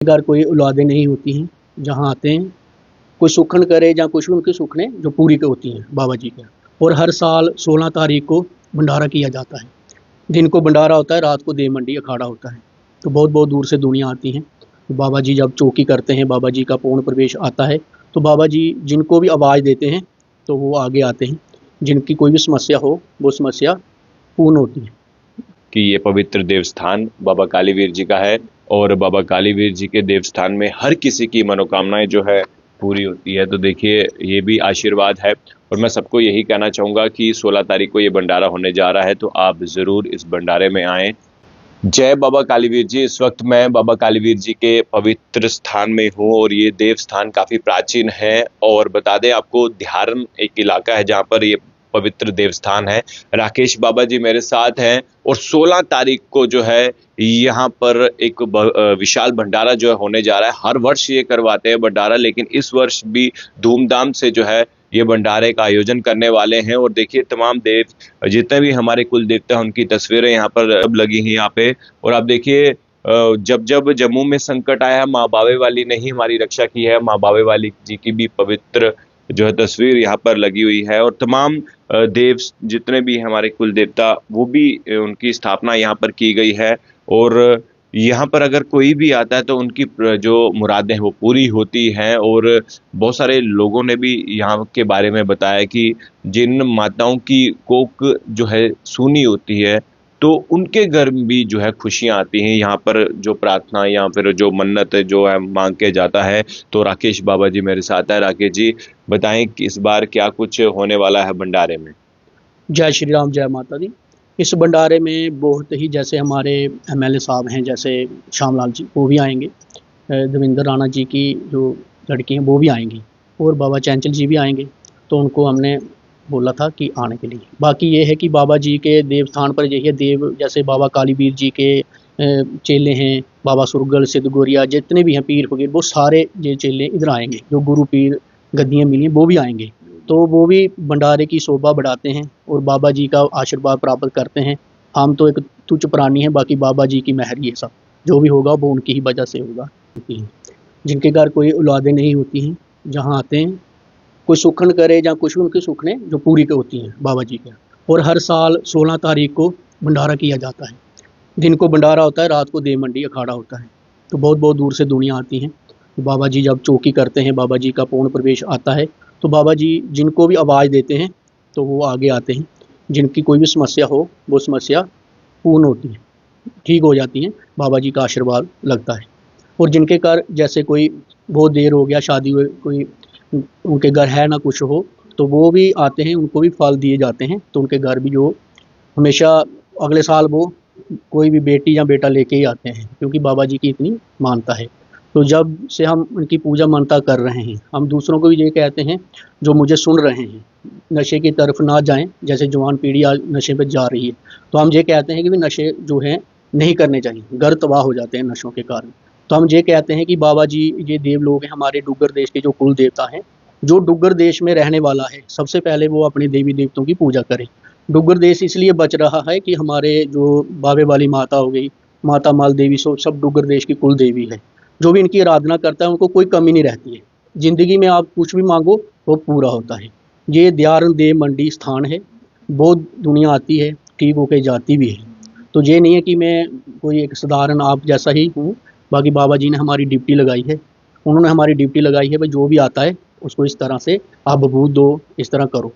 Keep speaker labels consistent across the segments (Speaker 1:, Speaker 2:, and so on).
Speaker 1: घर कोई औलादें नहीं होती हैं, जहाँ आते हैं कोई सुखन करे या कुछ उनकी सुखने जो पूरी होती हैं बाबा जी के। और हर साल 16 तारीख को भंडारा किया जाता है। दिन को भंडारा होता है, रात को देव मंडी अखाड़ा होता है। तो बहुत बहुत दूर से दुनिया आती है। तो बाबा जी जब चौकी करते हैं, बाबा जी का पूर्ण प्रवेश आता है, तो बाबा जी जिनको भी आवाज़ देते हैं तो वो आगे आते हैं। जिनकी कोई भी समस्या हो वो समस्या पूर्ण होती है।
Speaker 2: कि ये पवित्र देवस्थान बाबा कालीवीर जी का है और बाबा कालीवीर जी के देवस्थान में हर किसी की मनोकामनाएं जो है पूरी होती है। तो देखिए, ये भी आशीर्वाद है और मैं सबको यही कहना चाहूँगा कि 16 तारीख को ये भंडारा होने जा रहा है, तो आप ज़रूर इस भंडारे में आएँ। जय बाबा कालीवीर जी। इस वक्त मैं बाबा कालीवीर जी के पवित्र स्थान में हूँ और ये देव स्थान काफ़ी प्राचीन है और बता दें आपको, ध्यान एक इलाका है जहाँ पर ये पवित्र देवस्थान है। राकेश बाबा जी मेरे साथ हैं और 16 तारीख को जो है यहाँ पर एक विशाल भंडारा जो है होने जा रहा है। हर वर्ष ये करवाते हैं भंडारा, लेकिन इस वर्ष भी धूमधाम से जो है ये भंडारे का आयोजन करने वाले हैं। और देखिए, तमाम देव जितने भी हमारे कुल देवता हैं उनकी तस्वीरें यहाँ पर अब लगी हैं यहाँ पे। और आप देखिए, जब जब जम्मू में संकट आया, माँ बावे वाली ने ही हमारी रक्षा की है। माँ बावे वाली जी की भी पवित्र जो है तस्वीर यहाँ पर लगी हुई है और तमाम देव जितने भी हमारे कुल देवता, वो भी उनकी स्थापना यहाँ पर की गई है। और यहाँ पर अगर कोई भी आता है तो उनकी जो मुरादें वो पूरी होती हैं। और बहुत सारे लोगों ने भी यहाँ के बारे में बताया कि जिन माताओं की कोख जो है सूनी होती है, तो उनके घर में भी जो है खुशियाँ आती हैं। यहाँ पर जो प्रार्थना या फिर जो मन्नत जो है मांग के जाता है। तो राकेश बाबा जी मेरे साथ है। राकेश जी, बताएं कि इस बार क्या कुछ होने वाला है भंडारे में।
Speaker 1: जय श्री राम, जय माता दी। इस भंडारे में बहुत ही, जैसे हमारे एमएलए साहब हैं, जैसे श्यामलाल जी, वो भी आएंगे। देवेंद्र राणा जी की जो लड़की हैं वो भी आएंगी और बाबा चैंचल जी भी आएंगे। तो उनको हमने बोला था कि आने के लिए। बाकी ये है कि बाबा जी के देवस्थान पर यही देव, जैसे बाबा कालीवीर जी के चेले हैं, बाबा सुरगल, सिद्ध गोरिया, जितने भी हैं पीर फकीर, वो सारे ये चेले इधर आएंगे। जो गुरु पीर गद्दियाँ मिली हैं वो भी आएंगे। तो वो भी भंडारे की शोभा बढ़ाते हैं और बाबा जी का आशीर्वाद प्राप्त करते हैं। हम तो एक तुच्छ प्राणी हैं, बाकी बाबा जी की मेहर ये सब जो भी होगा वो उनकी ही वजह से होगा। जिनके घर कोई औलादें नहीं होती हैं, जहाँ आते हैं कोई सुखन करे या कुछ उनकी सुखने जो पूरी होती हैं बाबा जी के। और हर साल 16 तारीख को भंडारा किया जाता है। दिन को भंडारा होता है, रात को देव मंडी अखाड़ा होता है। तो बहुत बहुत दूर से दुनिया आती है। बाबा जी जब चौकी करते हैं, बाबा जी का पूर्ण प्रवेश आता है, तो बाबा जी जिनको भी आवाज़ देते हैं तो वो आगे आते हैं। जिनकी कोई भी समस्या हो वो समस्या पूर्ण होती है, ठीक हो जाती हैं। बाबा जी का आशीर्वाद लगता है। और जिनके घर जैसे कोई बहुत देर हो गया शादी हुए, कोई उनके घर है ना कुछ हो, तो वो भी आते हैं, उनको भी फल दिए जाते हैं। तो उनके घर भी जो हमेशा अगले साल वो कोई भी बेटी या बेटा लेके ही आते हैं, क्योंकि बाबा जी की इतनी मानता है। तो जब से हम उनकी पूजा मानता कर रहे हैं, हम दूसरों को भी ये कहते हैं जो मुझे सुन रहे हैं, नशे की तरफ ना जाएं। जैसे जवान पीढ़ी आज नशे पर जा रही है, तो हम ये कहते हैं कि भी नशे जो हैं नहीं करने चाहिए, घर तबाह हो जाते हैं नशों के कारण। तो हम ये कहते हैं कि बाबा जी ये देव लोग हैं, हमारे डुग्गर देश के जो कुल देवता हैं। जो डुग्गर देश में रहने वाला है, सबसे पहले वो अपने देवी देवताओं की पूजा करे। डुग्गर देश इसलिए बच रहा है कि हमारे जो बाबे वाली माता हो गई, माता माल देवी, सब डुग्गर देश की कुल देवी है। जो भी इनकी आराधना करता है उनको कोई कमी नहीं रहती है। ज़िंदगी में आप कुछ भी मांगो वो पूरा होता है। ये दयारण देव मंडी स्थान है। बहुत दुनिया आती है, ठीक होके जाती भी है। तो ये नहीं है कि मैं कोई एक साधारण आप जैसा ही हूँ। बाकी बाबा जी ने हमारी ड्यूटी लगाई है, उन्होंने हमारी ड्यूटी लगाई है भाई, जो भी आता है उसको इस तरह से आप बबूत दो, इस तरह करो।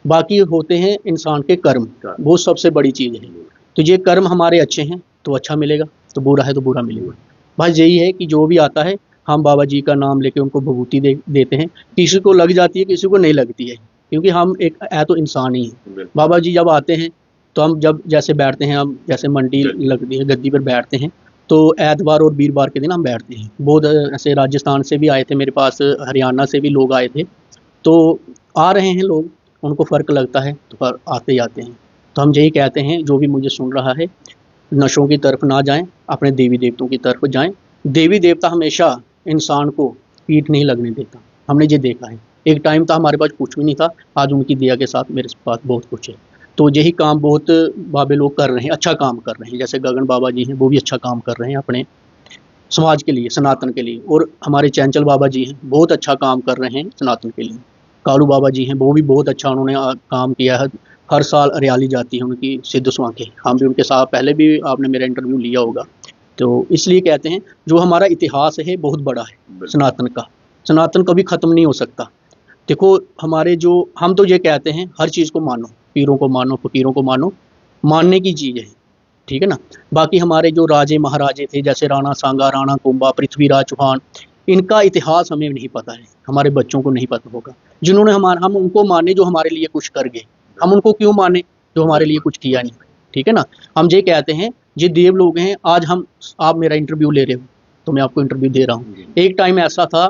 Speaker 1: बाकी होते हैं इंसान के कर्म, वो सबसे बड़ी चीज़ है। तो ये कर्म हमारे अच्छे हैं तो अच्छा मिलेगा, तो बुरा है तो बुरा मिलेगा। बस यही है कि जो भी आता है हम बाबा जी का नाम लेके उनको भभूति देते हैं। किसी को लग जाती है, किसी को नहीं लगती है, क्योंकि हम एक तो इंसान ही हैं। बाबा जी जब आते हैं तो हम जब जैसे बैठते हैं, हम जैसे मंडी लगती है गद्दी पर बैठते हैं, तो एतवार और वीरवार के दिन हम बैठते हैं। बहुत ऐसे राजस्थान से भी आए थे मेरे पास, हरियाणा से भी लोग आए थे। तो आ रहे हैं लोग, उनको फ़र्क लगता है तो पर आते ही आते हैं। तो हम यही कहते हैं, जो भी मुझे सुन रहा है, नशों की तरफ ना जाएं, अपने देवी देवताओं की तरफ जाएं। देवी देवता हमेशा इंसान को पीठ नहीं लगने देता, हमने ये देखा है। एक टाइम था हमारे पास कुछ भी नहीं था, आज उनकी दया के साथ मेरे पास बहुत कुछ है। तो यही काम बहुत बाबे लोग कर रहे हैं, अच्छा काम कर रहे हैं। जैसे गगन बाबा जी हैं, वो भी अच्छा काम कर रहे हैं अपने समाज के लिए, सनातन के लिए। और हमारे चंचल बाबा जी हैं, बहुत अच्छा काम कर रहे हैं सनातन के लिए। कालू बाबा जी हैं, वो भी बहुत अच्छा उन्होंने काम किया है। हर साल रैली जाती है उनकी सिद्ध स्वांके, हम भी उनके साथ, पहले भी आपने मेरा इंटरव्यू लिया होगा। तो इसलिए कहते हैं जो हमारा इतिहास है बहुत बड़ा है सनातन का, सनातन कभी ख़त्म नहीं हो सकता। देखो हमारे जो, हम तो ये कहते हैं हर चीज़ को मानो, पीरों को मानो, फ़कीरों को मानो, मानने की चीज़ है, ठीक है ना। बाकी हमारे जो राजे महाराजे थे, जैसे राणा सांगा, राणा कुंभा, पृथ्वीराज चौहान, इनका इतिहास हमें नहीं पता है, हमारे बच्चों को नहीं पता होगा। जिन्होंने हम उनको माने जो हमारे लिए कुछ कर गए, हम उनको क्यों माने जो हमारे लिए कुछ किया नहीं, ठीक है ना। हम ये कहते हैं ये देव लोग हैं। आज हम, आप मेरा इंटरव्यू ले रहे हो तो मैं आपको इंटरव्यू दे रहा हूँ। एक टाइम ऐसा था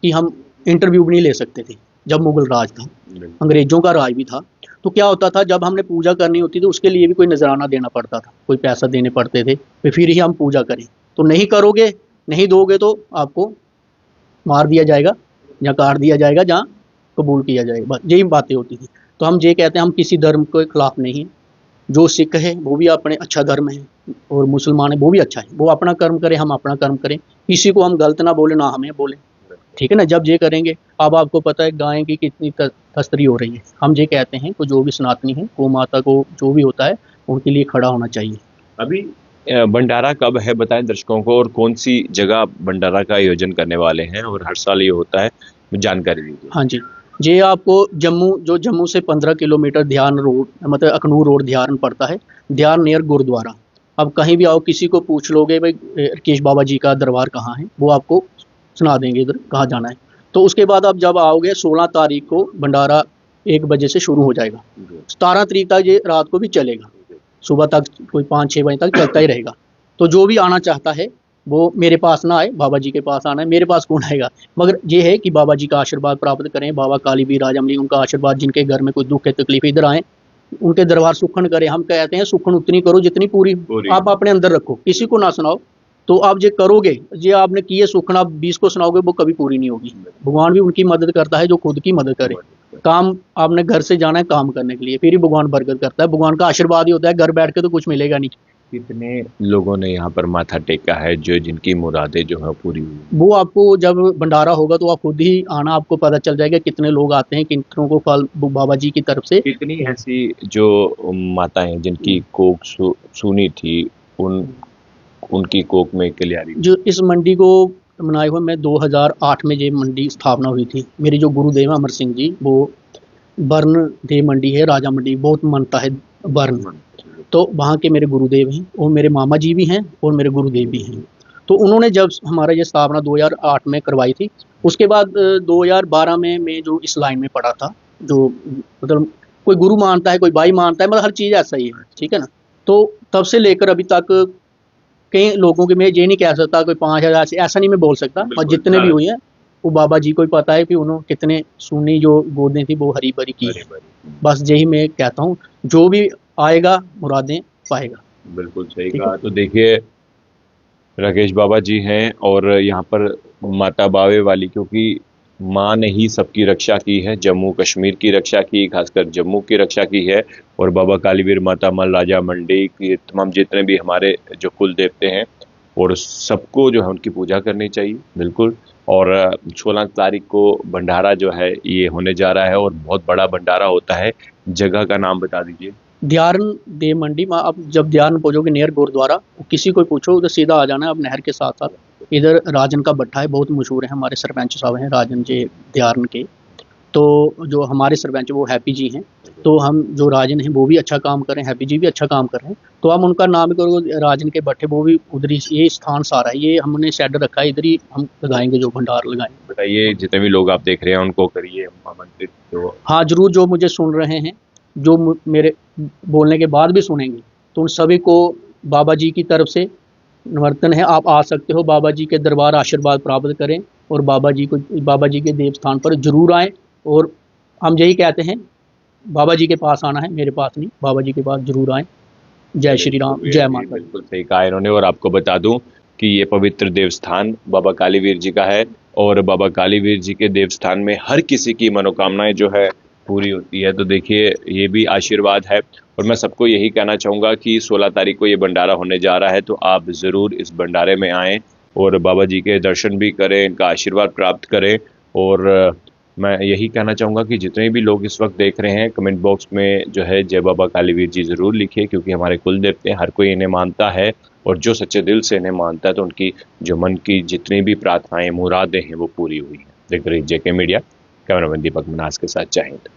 Speaker 1: कि हम इंटरव्यू भी नहीं ले सकते थे, जब मुगल राज था, अंग्रेजों का राज भी था। तो क्या होता था, जब हमने पूजा करनी होती थी उसके लिए भी कोई नजराना देना पड़ता था, कोई पैसा देने पड़ते थे, फिर ही हम पूजा करें। तो नहीं करोगे, नहीं दोगे तो आपको मार दिया जाएगा या काट दिया जाएगा, जहाँ कबूल किया जाएगा, बस यही बातें होती थी। तो हम ये कहते हैं हम किसी धर्म के खिलाफ नहीं हैं। जो सिख है वो भी अपने अच्छा धर्म है, और मुसलमान है वो भी अच्छा है, वो अपना कर्म करे, हम अपना कर्म करें, किसी को हम गलत ना बोले, ना हमें बोले, ठीक है ना। जब ये करेंगे, अब आपको पता है गाय की कितनी तस्करी हो रही है। हम ये कहते हैं कि जो भी सनातनी है, गौ माता को जो भी होता है उनके लिए खड़ा होना चाहिए।
Speaker 2: अभी भंडारा कब है बताएं दर्शकों को, और कौन सी जगह भंडारा का आयोजन करने वाले हैं, और हर साल ये होता है, जानकारी दीजिए।
Speaker 1: हाँ जी, ये आपको जम्मू से 15 किलोमीटर ध्यान रोड, मतलब अखनूर रोड ध्यान पड़ता है, ध्यान नियर गुरुद्वारा। अब कहीं भी आओ, किसी को पूछ लोगे भाई राकेश बाबा जी का दरबार कहाँ है, वो आपको सुना देंगे इधर कहाँ जाना है। तो उसके बाद आप जब आओगे, 16 तारीख को भंडारा 1 बजे से शुरू हो जाएगा, 17 तारीख तक ये रात को भी चलेगा, सुबह तक कोई 5-6 बजे तक चलता ही रहेगा। तो जो भी आना चाहता है वो मेरे पास ना आए, बाबा जी के पास आना है। मेरे पास कौन आएगा, मगर ये है कि बाबा जी का आशीर्वाद प्राप्त करें, बाबा कालीवीर राजमली उनका आशीर्वाद, जिनके घर में कोई दुख है तकलीफ इधर आए, उनके दरबार सुखन करें। हम कहते हैं सुखन उतनी करो जितनी पूरी आप अपने अंदर रखो, किसी को ना सुनाओ। तो आप ये करोगे, ये आपने किए सुखन, आप 20 को सुनाओगे, वो कभी पूरी नहीं होगी। भगवान भी उनकी मदद करता है जो खुद की मदद करे। काम आपने घर से जाना है काम करने के लिए, फिर ही भगवान बरकत करता है, भगवान का आशीर्वाद ही होता है, घर बैठ के तो कुछ मिलेगा नहीं।
Speaker 2: कितने लोगों ने यहाँ पर माथा टेका है, जो जिनकी मुरादें जो है पूरी हुई?
Speaker 1: वो आपको जब भंडारा होगा तो आप खुद ही आना, आपको पता चल जाएगा कितने लोग आते हैं, कितनों को फल बाबा जी की तरफ से।
Speaker 2: कितनी ऐसी जो माताएं जिनकी कोख सुनी थी, उनकी कोख में कल्याणी
Speaker 1: जो इस मंडी को बनाए हुए, मैं 2008 में ये मंडी स्थापना हुई थी। मेरे जो गुरुदेव अमर सिंह जी, वो बर्न देव मंडी है, राजा मंडी बहुत मानता है बर्न, तो वहाँ के मेरे गुरुदेव हैं, और मेरे मामा जी भी हैं और मेरे गुरुदेव भी हैं। तो उन्होंने जब हमारा ये स्थापना 2008 में करवाई थी, उसके बाद 2012 में मैं जो इस लाइन में पढ़ा था, जो मतलब कोई गुरु मानता है, कोई भाई मानता है, मतलब हर चीज़ ऐसा ही है, ठीक है ना। तो तब से लेकर अभी तक कई लोगों के, मैं ये नहीं कह सकता कोई 5000 से, ऐसा नहीं मैं बोल सकता, और जितने भी हुए हैं वो बाबा जी को ही पता है कि उन्होंने कितने सुनी जो गोदें थी वो हरी भरी की। बस यही मैं कहता हूँ, जो भी आएगा मुरादें पाएगा।
Speaker 2: बिल्कुल सही कहा। तो देखिए राकेश बाबा जी हैं, और यहाँ पर माता बावे वाली, क्योंकि माँ ने ही सबकी रक्षा की है, जम्मू कश्मीर की रक्षा की, खासकर जम्मू की रक्षा की है। और बाबा कालीवीर, माता मल, राजा मंडी की तमाम जितने भी हमारे जो कुल देवते हैं, और सबको जो है उनकी पूजा करनी चाहिए, बिल्कुल। और 16 तारीख को भंडारा जो है ये होने जा रहा है, और बहुत बड़ा भंडारा होता है। जगह का नाम बता दीजिए।
Speaker 1: ध्यान देव मंडी में आप जब ध्यान पहुँचोगे नियर गुरुद्वारा, किसी को पूछो उधर सीधा आ जाना है, अब नहर के साथ साथ। इधर राजन का भट्ठा है, बहुत मशहूर है, हमारे सरपंच साहब हैं राजन जी ध्यान के। तो जो हमारे सरपंच वो हैप्पी जी हैं, तो हम जो राजन हैं वो भी अच्छा काम कर रहे हैं, हैप्पी जी भी अच्छा काम कर रहे हैं, तो हम उनका नाम करो राजन के भट्ठे, वो भी उधर ही, ये स्थान सारा है, ये हमने शेड रखा है, इधर ही हम लगाएंगे जो भंडार लगाएंगे।
Speaker 2: बताइए, जितने भी लोग आप देख रहे हैं उनको करिए आमंत्रित। तो
Speaker 1: हाँ जरूर, जो मुझे सुन रहे हैं, जो मेरे बोलने के बाद भी सुनेंगे, तो उन सभी को बाबा जी की तरफ से निवर्तन है, आप आ सकते हो, बाबा जी के दरबार आशीर्वाद प्राप्त करें, और बाबा जी के देव स्थान पर जरूर आएँ। और हम यही कहते हैं, बाबा जी के पास आना है, मेरे पास नहीं, बाबा जी के पास जरूर आएँ। जय श्री राम, जय माता।
Speaker 2: बिल्कुल सही कहा इन्होंने। और आपको बता दूं कि ये पवित्र देवस्थान बाबा कालीवीर जी का है, और बाबा कालीवीर जी के देवस्थान में हर किसी की मनोकामनाएं जो है पूरी होती है। तो देखिए ये भी आशीर्वाद है। और मैं सबको यही कहना चाहूँगा कि 16 तारीख को ये भंडारा होने जा रहा है, तो आप ज़रूर इस भंडारे में आएँ और बाबा जी के दर्शन भी करें, इनका आशीर्वाद प्राप्त करें। और मैं यही कहना चाहूँगा कि जितने भी लोग इस वक्त देख रहे हैं, कमेंट बॉक्स में जो है जय बाबा कालीवीर जी ज़रूर लिखिए, क्योंकि हमारे कुल देवते हर कोई इन्हें मानता है, और जो सच्चे दिल से इन्हें मानता है तो उनकी जो मन की जितनी भी प्रार्थनाएं, मुरादें हैं वो पूरी हुई हैं। देखते रहिए JK मीडिया, कैमरामैन दीपक मनास के साथ। जय हिंद।